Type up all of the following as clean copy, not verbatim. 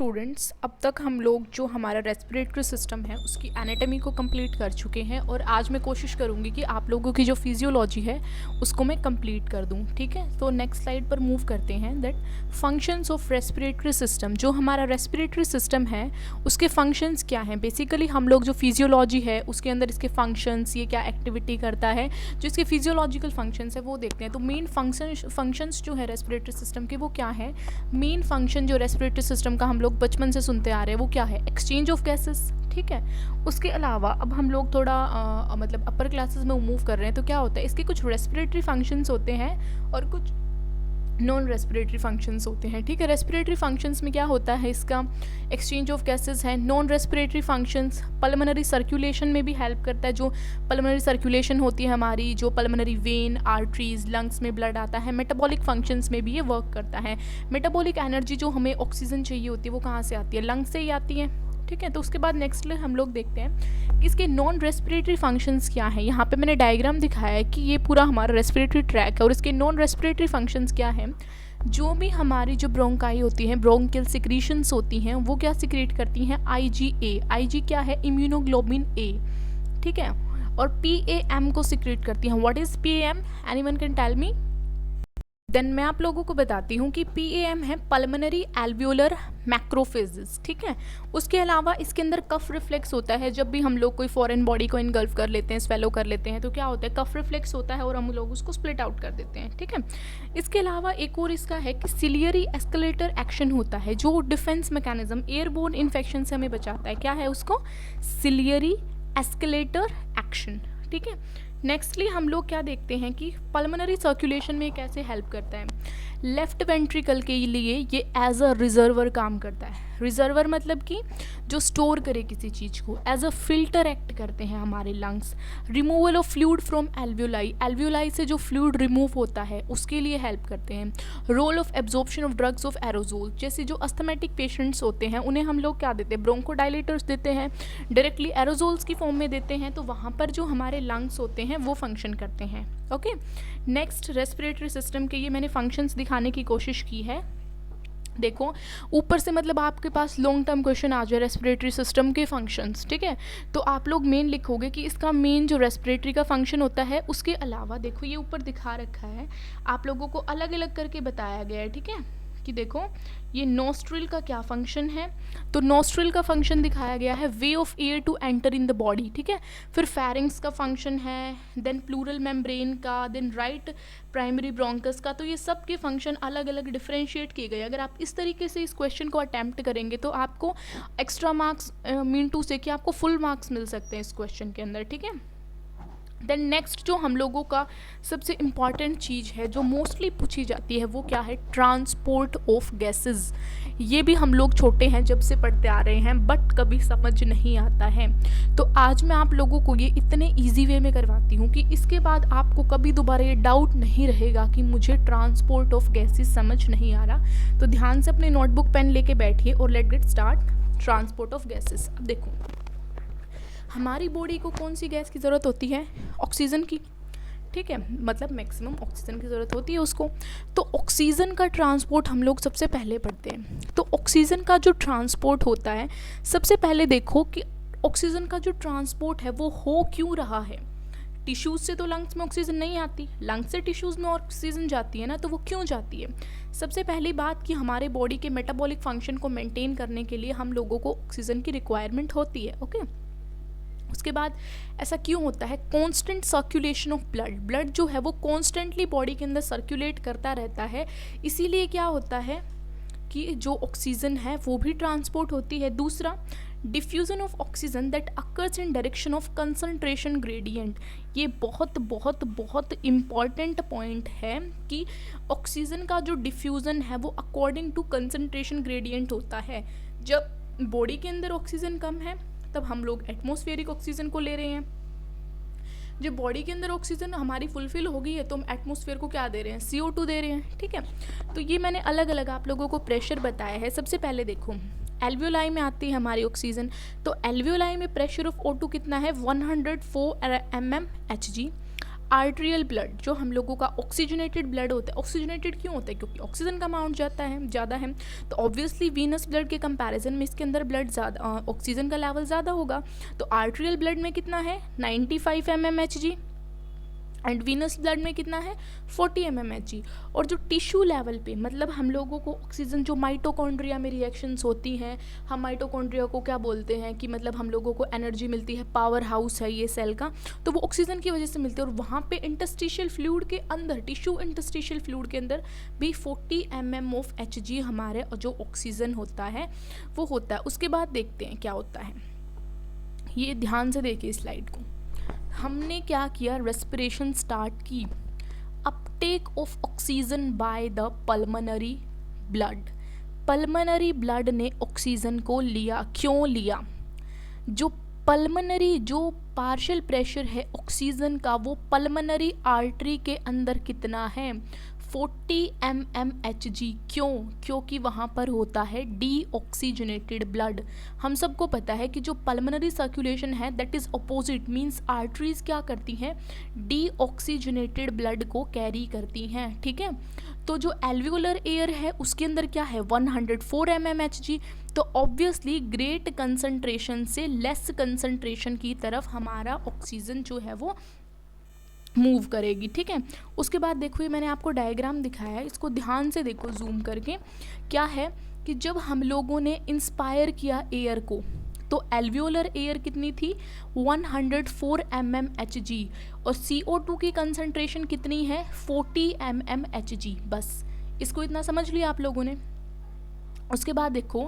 Students, अब तक हम लोग जो हमारा रेस्पिरेटरी सिस्टम है उसकी एनाटॉमी को कंप्लीट कर चुके हैं और आज मैं कोशिश करूंगी कि आप लोगों की जो फिजियोलॉजी है उसको मैं कंप्लीट कर दूं। ठीक है, तो नेक्स्ट स्लाइड पर मूव करते हैं। That functions of respiratory system, जो हमारा रेस्पिरेटरी सिस्टम है उसके फंक्शंस क्या हैं। बेसिकली हम लोग जो फिजियोलॉजी है उसके अंदर इसके फंक्शंस, ये क्या एक्टिविटी करता है, जो इसके फिजियोलॉजिकल फंक्शंस है वो देखते हैं। तो मेन फंक्शंस जो है रेस्पिरेटरी सिस्टम के वो क्या है। मेन फंक्शन जो रेस्पिरेटरी सिस्टम का हम लोग बचपन से सुनते आ रहे हैं वो क्या है, एक्सचेंज ऑफ गैसेस। ठीक है, उसके अलावा अब हम लोग थोड़ा मतलब अपर क्लासेस में मूव कर रहे हैं तो क्या होता है, इसके कुछ रेस्पिरेटरी फंक्शंस होते हैं और कुछ नॉन रेस्पिरेटरी फंक्शंस होते हैं। ठीक है, रेस्पिरेटरी फंक्शंस में क्या होता है, इसका एक्सचेंज ऑफ गैसेस है। Non respiratory functions pulmonary circulation में भी हेल्प करता है। जो पल्मोनरी सर्कुलेशन होती है हमारी, जो पल्मोनरी वेन, आर्टरीज, लंग्स में ब्लड आता है। मेटाबॉलिक फंक्शंस में भी ये वर्क करता है। मेटाबॉलिक एनर्जी जो हमें ऑक्सीजन चाहिए होती है वो कहाँ से आती है, लंग्स से ही आती है। ठीक है, तो उसके बाद नेक्स्ट हम लोग देखते हैं कि इसके नॉन रेस्पिरेटरी फंक्शंस क्या हैं। यहाँ पे मैंने डायग्राम दिखाया है कि ये पूरा हमारा रेस्पिरेटरी ट्रैक है और इसके नॉन रेस्पिरेटरी फंक्शंस क्या हैं। जो भी हमारी जो ब्रोंकाई होती हैं, ब्रोंकियल सिक्रीशंस होती हैं, वो क्या सिक्रेट करती हैं, IgA। IG क्या है, इम्यूनोग्लोबिन A। ठीक है, और PAM को सिक्रेट करती हैं। What is PAM, anyone can tell me. Then मैं आप लोगों को बताती हूँ कि PAM है पल्मोनरी एल्वियोलर मैक्रोफेजेस। ठीक है, उसके अलावा इसके अंदर कफ रिफ्लेक्स होता है। जब भी हम लोग कोई फॉरेन बॉडी को इनगल्फ कर लेते हैं, स्वेलो कर लेते हैं, तो क्या होता है, कफ रिफ्लेक्स होता है और हम लोग उसको स्प्लिट आउट कर देते हैं। ठीक है, इसके अलावा एक और इसका है कि सिलियरी एस्केलेटर एक्शन होता है, जो डिफेंस मैकेनिज्म एयरबोर्न इन्फेक्शन से हमें बचाता है। क्या है उसको, सिलियरी एस्केलेटर एक्शन। ठीक है, नेक्स्टली हम लोग क्या देखते हैं कि पल्मोनरी सर्कुलेशन में कैसे हेल्प करता है। लेफ्ट वेंट्रिकल के लिए ये एज अ रिजर्वर काम करता है। रिजर्वर मतलब कि जो स्टोर करे किसी चीज़ को। एज अ फिल्टर एक्ट करते हैं हमारे lungs. Removal of fluid from alveoli, alveoli से जो फ्लूइड रिमूव होता है उसके लिए हेल्प करते हैं। Role of absorption of drugs of aerosol, जैसे जो अस्थमेटिक पेशेंट्स होते हैं उन्हें हम लोग क्या देते हैं, ब्रोंकोडायलेटर्स देते हैं, डायरेक्टली एरोजोल्स की फॉर्म में देते हैं, तो वहाँ पर जो हमारे लंग्स होते हैं वो फंक्शन करते हैं। ओके, नेक्स्ट रेस्पिरेटरी सिस्टम के ये मैंने फंक्शंस दिखाने की कोशिश की है। देखो ऊपर से मतलब आपके पास लॉन्ग टर्म क्वेश्चन आ जाए रेस्पिरेटरी सिस्टम के फंक्शंस। ठीक है, तो आप लोग मेन लिखोगे कि इसका मेन जो रेस्पिरेटरी का फंक्शन होता है, उसके अलावा देखो ये ऊपर दिखा रखा है, आप लोगों को अलग अलग करके बताया गया है। ठीक है, कि देखो ये नोस्ट्रिल का क्या फंक्शन है, तो नोस्ट्रिल का फंक्शन दिखाया गया है, way of air to enter in the body. ठीक है, फिर फेरिंग्स का फंक्शन है, देन प्लूरल मेम्ब्रेन का, देन राइट प्राइमरी ब्रोंकस का। तो ये सब के फंक्शन अलग अलग डिफरेंशिएट किए गए। अगर आप इस तरीके से इस क्वेश्चन को अटैम्प्ट करेंगे तो आपको एक्स्ट्रा मार्क्स मीन टू से कि आपको फुल मार्क्स मिल सकते हैं इस क्वेश्चन के अंदर। ठीक है, देन नेक्स्ट जो हम लोगों का सबसे इम्पॉर्टेंट चीज़ है जो मोस्टली पूछी जाती है वो क्या है, ट्रांसपोर्ट ऑफ गैसेस। ये भी हम लोग छोटे हैं जब से पढ़ते आ रहे हैं बट कभी समझ नहीं आता है। तो आज मैं आप लोगों को ये इतने इजी वे में करवाती हूँ कि इसके बाद आपको कभी दोबारा ये डाउट नहीं रहेगा कि मुझे ट्रांसपोर्ट ऑफ गैसेस समझ नहीं आ रहा। तो ध्यान से अपने नोटबुक पेन लेके बैठिए और let get start transport of gases. अब देखो हमारी बॉडी को कौन सी गैस की ज़रूरत होती है, ऑक्सीजन की। ठीक है, मतलब मैक्सिमम ऑक्सीजन की ज़रूरत होती है उसको। तो ऑक्सीजन का ट्रांसपोर्ट हम लोग सबसे पहले पढ़ते हैं। तो ऑक्सीजन का जो ट्रांसपोर्ट होता है, सबसे पहले देखो कि ऑक्सीजन का जो ट्रांसपोर्ट है वो हो क्यों रहा है। टिश्यूज़ से तो लंग्स में ऑक्सीजन नहीं आती, लंग्स से टिश्यूज़ में ऑक्सीजन जाती है ना, तो वो क्यों जाती है। सबसे पहली बात कि हमारे बॉडी के मेटाबॉलिक फंक्शन को मेंटेन करने के लिए हम लोगों को ऑक्सीजन की रिक्वायरमेंट होती है। ओके, उसके बाद ऐसा क्यों होता है, constant circulation of blood, blood जो है वो कॉन्स्टेंटली बॉडी के अंदर सर्कुलेट करता रहता है, इसीलिए क्या होता है कि जो ऑक्सीजन है वो भी ट्रांसपोर्ट होती है। दूसरा, diffusion of oxygen that occurs in direction of concentration gradient. ये बहुत बहुत बहुत इम्पॉर्टेंट पॉइंट है कि ऑक्सीजन का जो डिफ्यूज़न है वो अकॉर्डिंग टू कंसंट्रेशन ग्रेडियंट होता है। जब बॉडी के अंदर ऑक्सीजन कम है तब हम लोग एटमॉस्फेरिक ऑक्सीजन को ले रहे हैं। जब बॉडी के अंदर ऑक्सीजन हमारी फुलफिल हो गई है तो हम एटमॉस्फेयर को क्या दे रहे हैं, CO2 दे रहे हैं। ठीक है, तो ये मैंने अलग अलग आप लोगों को प्रेशर बताया है। सबसे पहले देखो एल्वियोलाई में आती है हमारी ऑक्सीजन, तो एल्वियोलाई में प्रेशर ऑफ O2 कितना है, 104 mmHg। आर्ट्रियल ब्लड जो हम लोगों का ऑक्सीजनेटेड ब्लड होता है, ऑक्सीजनेटेड क्यों होता है? क्योंकि ऑक्सीजन का अमाउंट ज़्यादा है, तो ऑब्वियसली वीनस ब्लड के कंपैरिजन में इसके अंदर ब्लड ज़्यादा, ऑक्सीजन का लेवल ज़्यादा होगा। तो आर्ट्रियल ब्लड में कितना है 95 mmHg एंड वीनस ब्लड में कितना है 40 mmHg। और जो टिश्यू लेवल पे, मतलब हम लोगों को ऑक्सीजन, जो माइटोकॉन्ड्रिया में रिएक्शंस होती हैं, हम माइटोकॉन्ड्रिया को क्या बोलते हैं कि मतलब हम लोगों को एनर्जी मिलती है, पावर हाउस है ये सेल का, तो वो ऑक्सीजन की वजह से मिलती है। और वहाँ पे इंटरस्टिशियल फ्लूइड के अंदर, टिश्यू इंटरस्टिशियल फ्लूइड के अंदर भी 40 mm ऑफ Hg हमारे जो ऑक्सीजन होता है वो होता है। उसके बाद देखते हैं क्या होता है, ये ध्यान से देखिए स्लाइड को। हमने क्या किया, रेस्पिरेशन स्टार्ट की, Uptake of oxygen by the pulmonary blood. Pulmonary blood ने ऑक्सीजन को लिया, क्यों लिया? जो पल्मोनरी, जो पार्शियल प्रेशर है ऑक्सीजन का, वो पल्मोनरी आर्टरी के अंदर कितना है 40 mmHg। क्यों? क्योंकि वहाँ पर होता है डीऑक्सीजनेटेड ब्लड। हम सबको पता है कि जो पल्मोनरी सर्कुलेशन है that is opposite, means arteries क्या करती हैं, डीऑक्सीजनेटेड ब्लड को कैरी करती हैं, ठीक है। तो जो एल्वियोलर एयर है उसके अंदर क्या है 104 mmHg। तो ऑब्वियसली ग्रेट कंसंट्रेशन से लेस कंसंट्रेशन की तरफ हमारा ऑक्सीजन जो है वो मूव करेगी, ठीक है। उसके बाद देखो, ये मैंने आपको डायग्राम दिखाया है, इसको ध्यान से देखो जूम करके। क्या है कि जब हम लोगों ने इंस्पायर किया एयर को, तो एल्वियोलर एयर कितनी थी 104 mmHg और CO2 की कंसंट्रेशन कितनी है 40 mmHg। बस इसको इतना समझ लिया आप लोगों ने। उसके बाद देखो,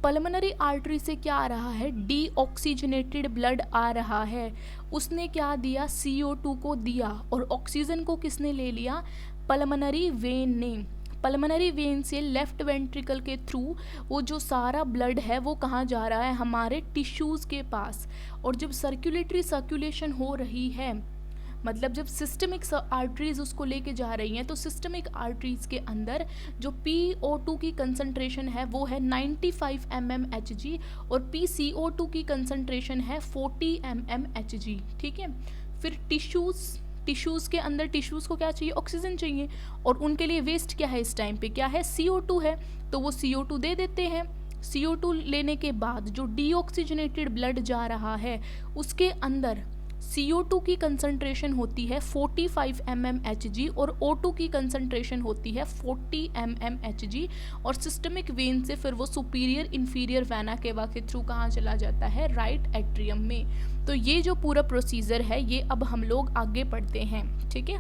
पल्मोनरी आर्टरी से क्या आ रहा है, डीऑक्सीजनेटेड ब्लड आ रहा है। उसने क्या दिया, CO2 को दिया, और ऑक्सीजन को किसने ले लिया, पल्मोनरी वेन ने। पल्मोनरी वेन से लेफ्ट वेंट्रिकल के थ्रू वो जो सारा ब्लड है वो कहाँ जा रहा है, हमारे टिश्यूज़ के पास। और जब सर्कुलेशन हो रही है, मतलब जब सिस्टमिक आर्टरीज उसको लेके जा रही हैं, तो सिस्टमिक आर्टरीज के अंदर जो PO2 की कंसंट्रेशन है वो है 95 mmHg और PCO2 की कंसंट्रेशन है 40 mmHg, ठीक है। फिर टिश्यूज़ के अंदर, टिश्यूज़ को क्या चाहिए, ऑक्सीजन चाहिए, और उनके लिए वेस्ट क्या है इस टाइम पे, क्या है CO2 है, तो वो CO2 दे देते हैं। CO2 लेने के बाद जो डीऑक्सीजनेटेड ब्लड जा रहा है उसके अंदर CO2 की कंसंट्रेशन होती है 45 mmHg और O2 की कंसंट्रेशन होती है 40 mmHg। और सिस्टमिक वेन से फिर वो सुपीरियर इंफीरियर वेना केवा के थ्रू कहाँ चला जाता है, राइट एट्रियम में। तो ये जो पूरा प्रोसीजर है ये अब हम लोग आगे पढ़ते हैं, ठीक है।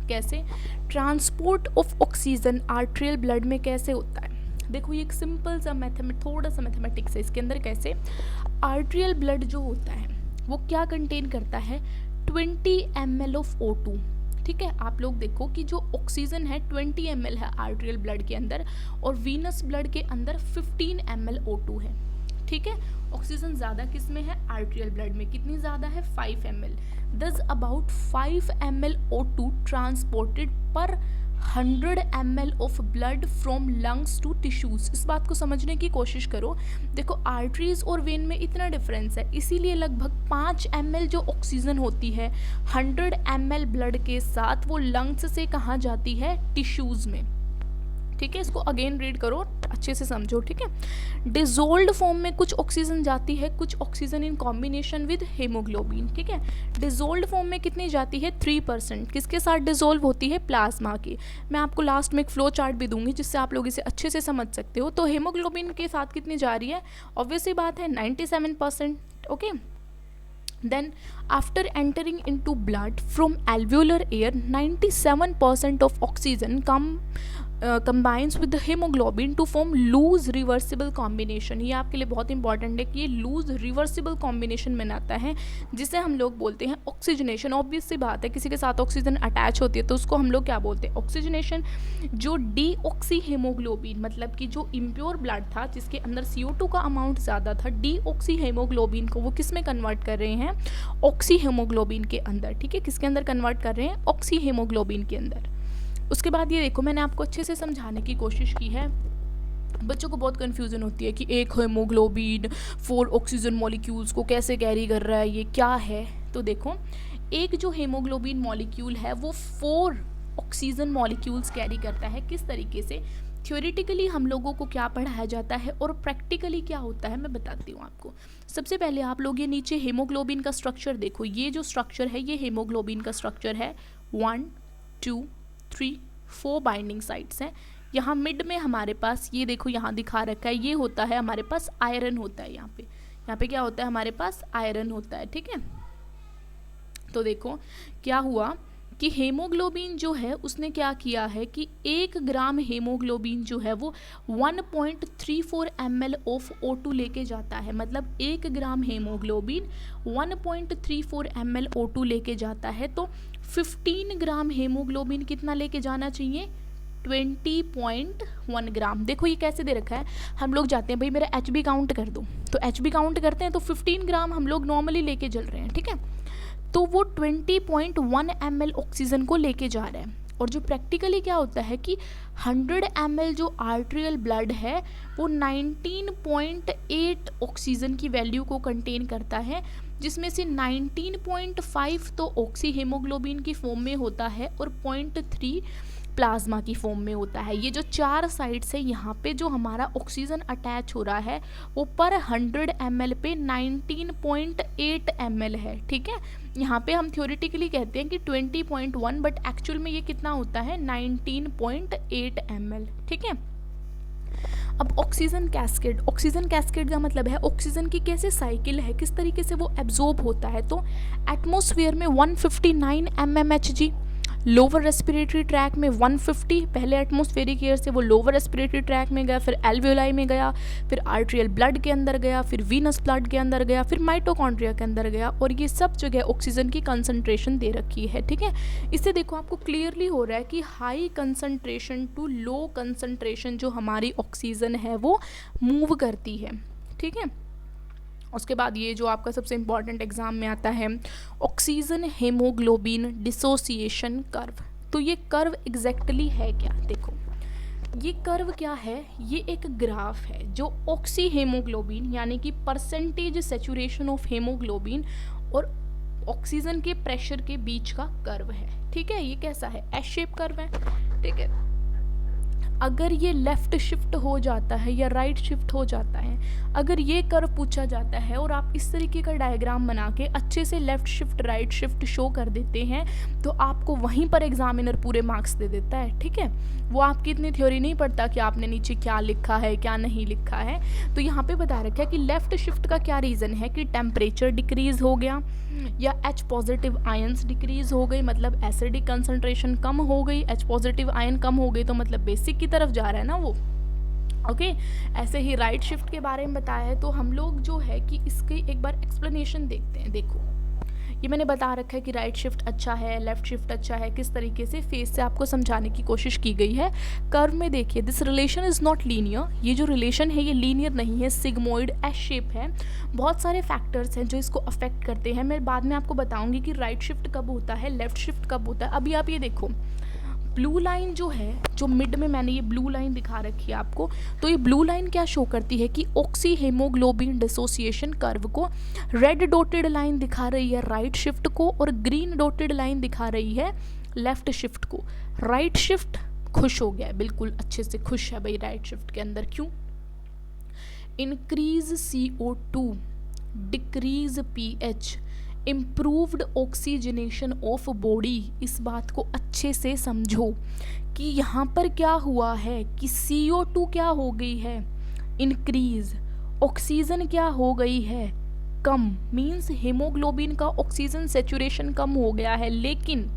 कैसे transport of oxygen arterial blood में कैसे होता है, देखो ये एक सिंपल सा थोड़ा सा मैथमेटिक्स है इसके अंदर। कैसे, आर्ट्रियल ब्लड जो होता है वो क्या कंटेन करता है 20 ml ऑफ O2, ठीक है। आप लोग देखो कि जो ऑक्सीजन है 20 ml है आर्ट्रियल ब्लड के अंदर, और वीनस ब्लड के अंदर 15 ml O2 है, ठीक है। ऑक्सीजन ज़्यादा किस में है, आर्ट्रियल ब्लड में। कितनी ज़्यादा है 5 ml। दस अबाउट 5 ml O2 ट्रांसपोर्टेड पर 100 ml of blood from lungs to tissues. इस बात को समझने की कोशिश करो। देखो आर्टरीज और वेन में इतना डिफरेंस है, इसीलिए लगभग 5 ml जो ऑक्सीजन होती है 100 ml ब्लड के साथ वो लंग्स से कहाँ जाती है, टिश्यूज़ में, ठीक है। इसको अगेन रीड करो, अच्छे से समझो, ठीक है। डिजोल्व्ड फॉर्म में कुछ ऑक्सीजन जाती है, कुछ oxygen in combination with haemoglobin, ठीक है। डिजोल्व्ड फॉर्म में कितनी जाती है 3%। किसके साथ डिजोल्व होती है, प्लाज्मा की। मैं आपको लास्ट में एक फ्लो चार्ट भी दूंगी जिससे आप लोग इसे अच्छे से समझ सकते हो। तो हेमोग्लोबिन के साथ कितनी जा रही है, ऑब्वियसली बात है 97%, okay. Then after entering into blood from alveolar air 97% of oxygen combines with the hemoglobin to form loose reversible combination। ये आपके लिए बहुत इंपॉर्टेंट है कि ये लूज रिवर्सिबल कॉम्बिनेशन बनाता है जिसे हम लोग बोलते हैं ऑक्सीजनेशन। ऑब्वियस सी बात है, किसी के साथ ऑक्सीजन अटैच होती है तो उसको हम लोग क्या बोलते हैं, ऑक्सीजनेशन। जो डीऑक्सी हेमोग्लोबिन, मतलब कि जो इम्प्योर ब्लड था जिसके अंदर CO2 का अमाउंट ज़्यादा था, डीऑक्सी हेमोग्लोबिन को वो किस में कन्वर्ट कर रहे हैं, ऑक्सी हेमोग्लोबिन के अंदर, ठीक है। किसके अंदर कन्वर्ट कर रहे हैं, ऑक्सी हेमोग्लोबिन के अंदर। उसके बाद ये देखो, मैंने आपको अच्छे से समझाने की कोशिश की है। बच्चों को बहुत कन्फ्यूज़न होती है कि एक हेमोग्लोबिन 4 ऑक्सीजन मॉलिक्यूल्स को कैसे कैरी कर रहा है, ये क्या है। तो देखो, एक जो हेमोग्लोबिन मॉलिक्यूल है वो 4 ऑक्सीजन मॉलिक्यूल्स कैरी करता है। किस तरीके से? थ्योरेटिकली हम लोगों को क्या पढ़ाया जाता है और प्रैक्टिकली क्या होता है मैं बताती हूँ आपको। सबसे पहले आप लोग ये नीचे हेमोग्लोबिन का स्ट्रक्चर देखो। ये जो स्ट्रक्चर है ये हेमोग्लोबिन का स्ट्रक्चर है। 1 2 3 4 बाइंडिंग साइट्स हैं। यहाँ मिड में हमारे पास ये देखो यहाँ दिखा रखा है, ये होता है हमारे पास आयरन होता है। यहाँ पे क्या होता है हमारे पास? आयरन होता है। ठीक है, तो देखो क्या हुआ कि हेमोग्लोबिन जो है उसने क्या किया है कि 1 ग्राम हेमोग्लोबिन जो है वो 1.34 ml ऑफ O2 लेके जाता है। मतलब 1 ग्राम हेमोग्लोबिन 1.34 ml O2 लेके जाता है। तो 15 ग्राम हेमोग्लोबिन कितना लेके जाना चाहिए? 20.1 ग्राम। देखो ये कैसे दे रखा है, हम लोग जाते हैं भाई मेरा HB काउंट कर दो, तो HB काउंट करते हैं तो 15 ग्राम हम लोग नॉर्मली लेके चल रहे हैं। ठीक है, तो वो 20.1 ml ऑक्सीजन को लेके जा रहा है। और जो प्रैक्टिकली क्या होता है कि 100 ml जो आर्टेरियल ब्लड है वो 19.8 ऑक्सीजन की वैल्यू को कंटेन करता है, जिसमें से 19.5 तो ऑक्सी हेमोग्लोबिन की फॉर्म में होता है और 0.3 प्लाज्मा की फॉर्म में होता है। ये जो 4 साइड्स है यहाँ पे जो हमारा ऑक्सीजन अटैच हो रहा है वो पर 100 ml पे 19.8 ml है। ठीक है, यहाँ पे हम थ्योरेटिकली कहते हैं कि 20.1 बट एक्चुअल में ये कितना होता है? 19.8 ml। ठीक है, अब ऑक्सीजन कैस्केड। ऑक्सीजन कैस्केड का मतलब है ऑक्सीजन की कैसे साइकिल है, किस तरीके से वो एब्जॉर्ब होता है। तो एटमॉस्फेयर में 159 mmHg, लोअर रेस्पिरेटरी ट्रैक में 150, पहले एटमॉस्फेरिक एयर से वो लोअर रेस्पिरेटरी ट्रैक में गया, फिर एल्वियोलाई में गया, फिर आर्टेरियल ब्लड के अंदर गया, फिर वीनस ब्लड के अंदर गया, फिर माइटोकॉन्ड्रिया के अंदर गया। और ये सब जगह ऑक्सीजन की कंसंट्रेशन दे रखी है। ठीक है, इससे देखो आपको क्लियरली हो रहा है कि high concentration to low concentration जो हमारी ऑक्सीजन है वो मूव करती है। ठीक है, उसके बाद ये जो आपका सबसे इम्पॉर्टेंट एग्जाम में आता है ऑक्सीजन हेमोग्लोबिन डिसोसिएशन कर्व। तो ये कर्व एग्जैक्टली है क्या? देखो ये कर्व क्या है, ये एक ग्राफ है जो ऑक्सी हेमोग्लोबिन यानी कि परसेंटेज सेचुरेशन ऑफ हेमोग्लोबिन और ऑक्सीजन के प्रेशर के बीच का कर्व है। ठीक है, ये कैसा है? एस शेप कर्व है। ठीक है, अगर ये लेफ्ट शिफ्ट हो जाता है या राइट शिफ्ट हो जाता है, अगर ये कर्व पूछा जाता है और आप इस तरीके का डायग्राम बना के अच्छे से left shift right shift show कर देते हैं तो आपको वहीं पर एग्जामिनर पूरे मार्क्स दे देता है। ठीक है, वो आपकी इतनी थ्योरी नहीं पढ़ता कि आपने नीचे क्या लिखा है क्या नहीं लिखा है। तो यहाँ पे बता रखा है कि लेफ्ट शिफ्ट का क्या रीज़न है कि टेम्परेचर डिक्रीज हो गया या H पॉजिटिव आयंस डिक्रीज हो गई, मतलब एसिडिक कंसंट्रेशन कम हो गई। H पॉजिटिव आयन कम हो गई तो मतलब बेसिक की तरफ जा रहा है ना वो। ओके, ऐसे ही राइट शिफ्ट के बारे में बताया है। तो हम लोग जो है कि इसके एक बार एक्सप्लेनेशन देखते हैं। देखो ये मैंने बता रखा है कि राइट शिफ्ट अच्छा है, लेफ्ट शिफ्ट अच्छा है, किस तरीके से फेस से आपको समझाने की कोशिश की गई है। कर्व में देखिए this relation is not linear, ये जो रिलेशन है ये लीनियर नहीं है, सिग्मोइड एस शेप है। बहुत सारे फैक्टर्स हैं जो इसको अफेक्ट करते हैं। मैं बाद में आपको बताऊंगी कि राइट शिफ्ट कब होता है, लेफ्ट शिफ्ट कब होता है। अभी आप ये देखो ब्लू लाइन जो है, जो मिड में मैंने ये ब्लू लाइन दिखा रखी है आपको, तो ये ब्लू लाइन क्या शो करती है कि ऑक्सी हेमोग्लोबिन डिसोसिएशन कर्व को। रेड डॉटेड लाइन दिखा रही है राइट शिफ्ट को और ग्रीन डॉटेड लाइन दिखा रही है लेफ्ट शिफ्ट को। राइट शिफ्ट खुश हो गया है, बिल्कुल अच्छे से खुश है भाई राइट शिफ्ट के अंदर। क्यों? Increase CO2, decrease pH, improved oxygenation of body. इस बात को अच्छे से समझो कि यहाँ पर क्या हुआ है कि CO2 क्या हो गई है? इंक्रीज। ऑक्सीजन क्या हो गई है? कम। मीन्स हेमोग्लोबिन का ऑक्सीजन सेचुरेशन कम हो गया है, लेकिन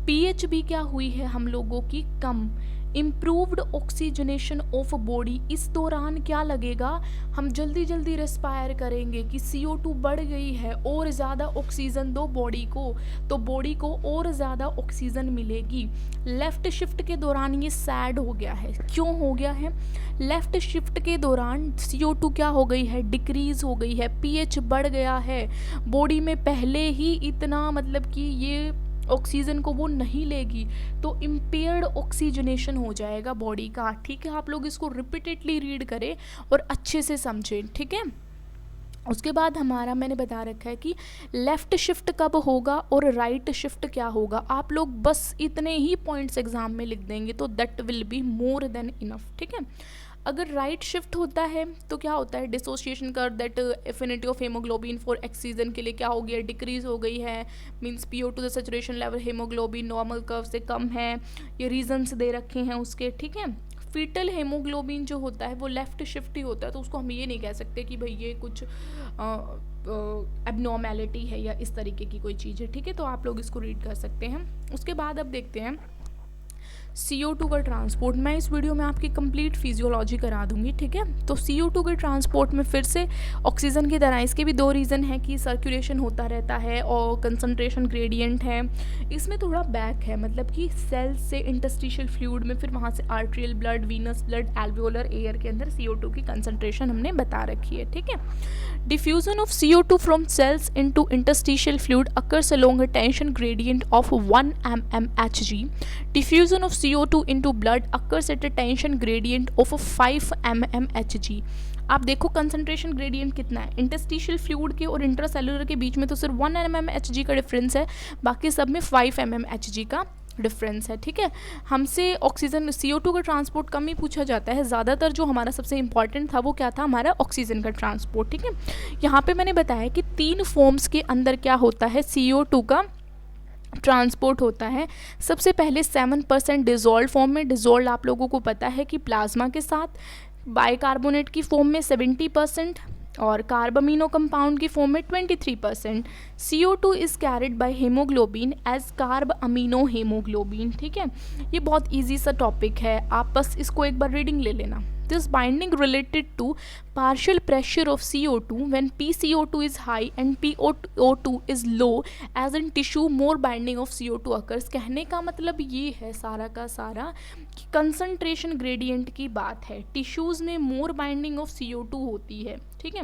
pH भी क्या हुई है हम लोगों की? कम। Improved oxygenation of body. इस दौरान क्या लगेगा? हम जल्दी जल्दी रेस्पायर करेंगे कि CO2 बढ़ गई है और ज़्यादा ऑक्सीजन दो बॉडी को, तो बॉडी को और ज़्यादा ऑक्सीजन मिलेगी। लेफ़्ट शिफ्ट के दौरान ये सैड हो गया है। क्यों हो गया है? लेफ़्ट शिफ्ट के दौरान CO2 क्या हो गई है? डिक्रीज हो गई है, pH बढ़ गया है। बॉडी में पहले ही इतना मतलब कि ये ऑक्सीजन को वो नहीं लेगी, तो इम्पेयर्ड ऑक्सीजनेशन हो जाएगा बॉडी का। ठीक है, आप लोग इसको रिपीटेडली रीड करें और अच्छे से समझें। ठीक है, उसके बाद हमारा मैंने बता रखा है कि लेफ़्ट शिफ्ट कब होगा और राइट शिफ्ट क्या होगा। आप लोग बस इतने ही पॉइंट्स एग्जाम में लिख देंगे तो that will be more than enough, ठीक है। अगर राइट शिफ्ट होता है तो क्या होता है, डिसोसिएशन कर that affinity of haemoglobin for oxygen के लिए क्या हो गया, डिक्रीज हो गई है। Means PO2 the saturation level haemoglobin normal curve से कम है। ये रीजंस दे रखे हैं उसके, ठीक है। फीटल हेमोग्लोबिन जो होता है वो लेफ़्ट शिफ्ट ही होता है, तो उसको हम ये नहीं कह सकते कि भाई ये कुछ एबनॉर्मेलिटी है या इस तरीके की कोई चीज़ है, ठीक है। तो आप लोग इसको रीड कर सकते हैं। उसके बाद अब देखते हैं CO2 का ट्रांसपोर्ट। मैं इस वीडियो में आपकी कंप्लीट फिजियोलॉजी करा दूंगी, ठीक है। तो CO2 के ट्रांसपोर्ट में फिर से ऑक्सीजन की तरह इसके भी दो रीज़न है कि सर्कुलेशन होता रहता है और कंसंट्रेशन ग्रेडियंट है। इसमें थोड़ा बैक है, मतलब कि सेल से इंटरस्टिशियल फ्लूइड में, फिर वहाँ से arterial blood, venous blood, alveolar air के अंदर CO2 की कंसंट्रेशन हमने बता रखी है, ठीक है। Diffusion of CO2 from cells into interstitial fluid occurs along a tension gradient of 1 mmHg. Diffusion of CO2 into blood occurs at a tension gradient of 5 mmHg. आप देखो कंसंट्रेशन ग्रेडियंट कितना है, इंटरस्टिशियल फ्लूइड के और intracellular के बीच में तो सिर्फ 1 mmHg का डिफरेंस है, बाकी सब में 5 mmHg का डिफरेंस है, ठीक है। हमसे ऑक्सीजन CO2 का ट्रांसपोर्ट कम ही पूछा जाता है, ज़्यादातर जो हमारा सबसे इंपॉर्टेंट था वो क्या था, हमारा ऑक्सीजन का ट्रांसपोर्ट, ठीक है। यहाँ पे मैंने बताया कि 3 फॉर्म्स के अंदर क्या होता है, CO2 का ट्रांसपोर्ट होता है। सबसे पहले 7% डिजोल्व फॉर्म में, डिजोल्व आप लोगों को पता है कि प्लाज्मा के साथ, बाइकार्बोनेट की फॉर्म में 70% और कार्बामिनो कंपाउंड की फॉर्म में 23%। CO2 is carried by haemoglobin as carbamino haemoglobin, ठीक है। ये बहुत ईजी सा टॉपिक है, आप बस इसको एक बार रीडिंग ले लेना। This binding related to partial pressure of CO2 when PCO2 is high and PO2 is low, as in tissue more binding of CO2 occurs। कहने का मतलब ये है सारा का सारा कि कंसंट्रेशन ग्रेडियंट की बात है, टिश्यूज़ में मोर बाइंडिंग ऑफ CO2 होती है, ठीक है।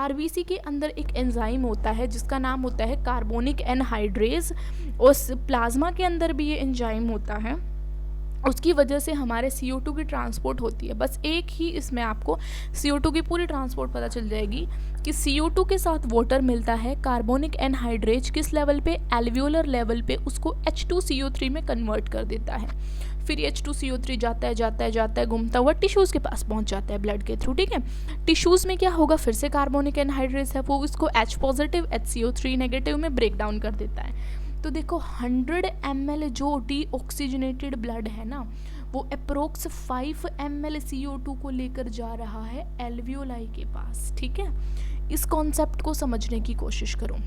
RBC के अंदर एक एंजाइम होता है जिसका नाम होता है कार्बोनिक एनहाइड्रेज, और प्लाज्मा के अंदर भी ये एंजाइम होता है, उसकी वजह से हमारे CO2 की ट्रांसपोर्ट होती है। बस एक ही इसमें आपको CO2 की पूरी ट्रांसपोर्ट पता चल जाएगी कि CO2 के साथ वाटर मिलता है, कार्बोनिक एनहाइड्रेज किस लेवल पे, एल्वियोलर लेवल पे उसको H2CO3 में कन्वर्ट कर देता है। फिर H2CO3 जाता है घूमता हुआ टिश्यूज़ के पास पहुंच जाता है ब्लड के थ्रू, ठीक है। टिश्यूज़ में क्या होगा, फिर से कार्बोनिक एनहाइड्रेज है, वो उसको H पॉजिटिव HCO3 नेगेटिव में ब्रेक डाउन कर देता है। तो देखो 100 ml जो डीऑक्सीजनेटेड ब्लड है ना, वो अप्रोक्स 5 ml CO2 को लेकर जा रहा है एल्वियोलाई के पास, ठीक है। इस कॉन्सेप्ट को समझने की कोशिश करो,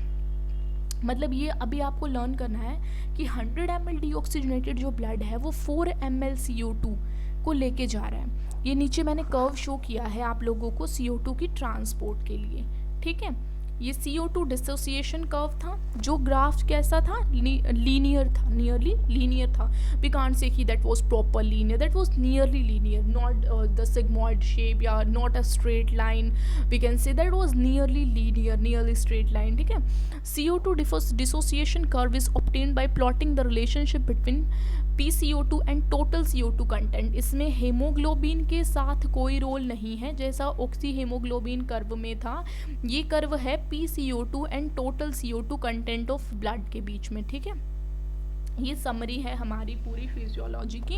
मतलब ये अभी आपको लर्न करना है कि 100 ml डीऑक्सीजनेटेड जो ब्लड है वो 4 ml CO2 को लेके जा रहा है। ये नीचे मैंने कर्व शो किया है आप लोगों को CO2 की ट्रांसपोर्ट के लिए, ठीक है। ये CO2 डिसोसिएशन कर्व था, जो ग्राफ कैसा था, लीनियर था, नियरली लीनियर था। वी कांट से कि that was proper linear, that was nearly linear, not the sigmoid shape या not a straight line, we can say that was nearly linear, nearly straight line, ठीक है। CO2 dissociation curve is obtained by plotting the relationship between PCO2 and total CO2 content. इसमें haemoglobin के साथ कोई role नहीं है, जैसा oxy haemoglobin curve में था, ये कर्व है PCO2 and total CO2 content of blood के बीच में, ठीक है। ये समरी है हमारी पूरी फिजियोलॉजी की।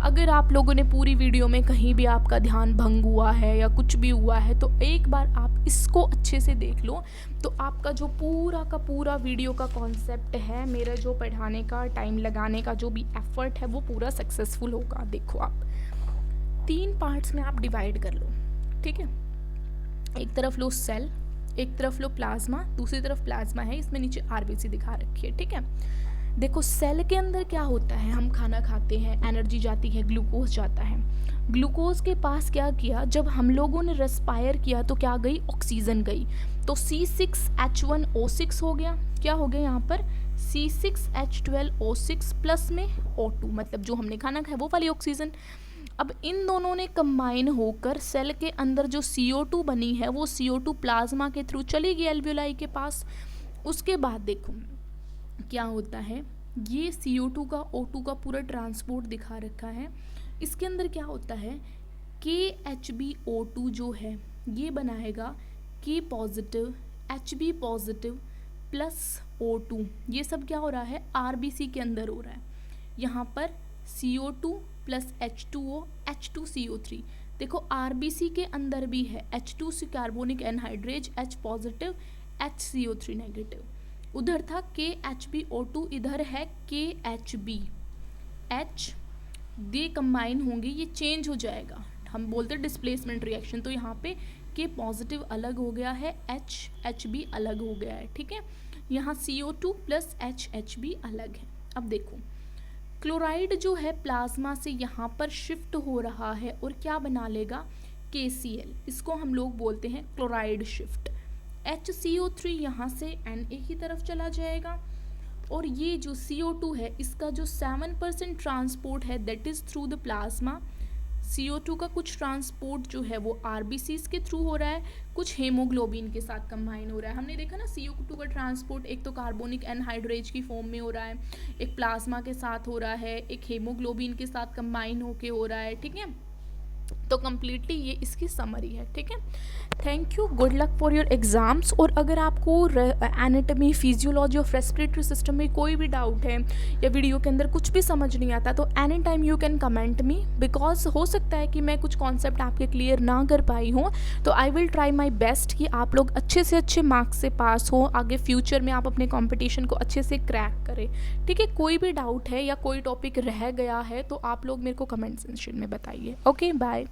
अगर आप लोगों ने पूरी वीडियो में कहीं भी आपका ध्यान भंग हुआ है या कुछ भी हुआ है तो एक बार आप इसको अच्छे से देख लो, तो आपका जो पूरा का पूरा वीडियो का कॉन्सेप्ट है, मेरा जो पढ़ाने का, टाइम लगाने का जो भी एफर्ट है, वो पूरा सक्सेसफुल होगा। देखो आप 3 पार्ट्स में आप डिवाइड कर लो, ठीक है। एक तरफ लो सेल, एक तरफ लो प्लाज्मा, दूसरी तरफ प्लाज्मा है, इसमें नीचे RBC दिखा रखी है, ठीक है। देखो सेल के अंदर क्या होता है, हम खाना खाते हैं, एनर्जी जाती है, ग्लूकोज जाता है। ग्लूकोज के पास क्या किया, जब हम लोगों ने रेस्पायर किया तो क्या गई, ऑक्सीजन गई, तो C6H1O6 हो गया। क्या हो गया यहाँ पर, C6H12O6 प्लस में O2, मतलब जो हमने खाना खाया वो वाली ऑक्सीजन। अब इन दोनों ने कंबाइन होकर सेल के अंदर जो CO2 बनी है वो CO2 प्लाज्मा के थ्रू चली गई एल्वियोलाई के पास। उसके बाद देखो क्या होता है, ये CO2 का O2 का पूरा ट्रांसपोर्ट दिखा रखा है। इसके अंदर क्या होता है, KHbO2 जो है ये बनाएगा K positive, Hb positive plus O2, ये सब क्या हो रहा है, RBC के अंदर हो रहा है। यहाँ पर CO2 प्लस H2O, H2CO3, देखो RBC के अंदर भी है H2 carbonic anhydrase, H positive, HCO3 negative. उधर था KHbO2, इधर है KHb, H दे कंबाइन होंगे, ये चेंज हो जाएगा, हम बोलते हैं डिस्प्लेसमेंट रिएक्शन। तो यहाँ पे K पॉजिटिव अलग हो गया है, HB अलग हो गया है, ठीक है। यहाँ CO2 प्लस HB अलग है। अब देखो क्लोराइड जो है प्लाज्मा से यहाँ पर शिफ्ट हो रहा है और क्या बना लेगा, KCl, इसको हम लोग बोलते हैं क्लोराइड शिफ्ट। HCO3 यहाँ से Na की तरफ चला जाएगा और ये जो CO2 है इसका जो 7% ट्रांसपोर्ट है that is through the plasma. CO2 का कुछ ट्रांसपोर्ट जो है वो RBCs के थ्रू हो रहा है, कुछ हेमोग्लोबिन के साथ कंबाइन हो रहा है। हमने देखा ना CO2 का ट्रांसपोर्ट एक तो कार्बोनिक एनहाइड्रेज की फॉर्म में हो रहा है, एक प्लाज्मा के साथ हो रहा है, एक हेमोग्लोबिन के साथ कंबाइन होके हो रहा है, ठीक है। तो कम्प्लीटली ये इसकी समरी है, ठीक है। Thank you, good luck for your exams. और अगर आपको anatomy, physiology of respiratory system में कोई भी डाउट है या वीडियो के अंदर कुछ भी समझ नहीं आता तो any time you can comment me, because हो सकता है कि मैं कुछ कॉन्सेप्ट आपके क्लियर ना कर पाई हूँ। तो I will try my best कि आप लोग अच्छे से अच्छे मार्क्स से पास हो, आगे फ्यूचर में आप अपने कॉम्पिटिशन को अच्छे से क्रैक करें, ठीक है। कोई भी डाउट है या कोई टॉपिक रह गया है तो आप लोग मेरे को कमेंट सेक्शन में बताइए। Okay, bye.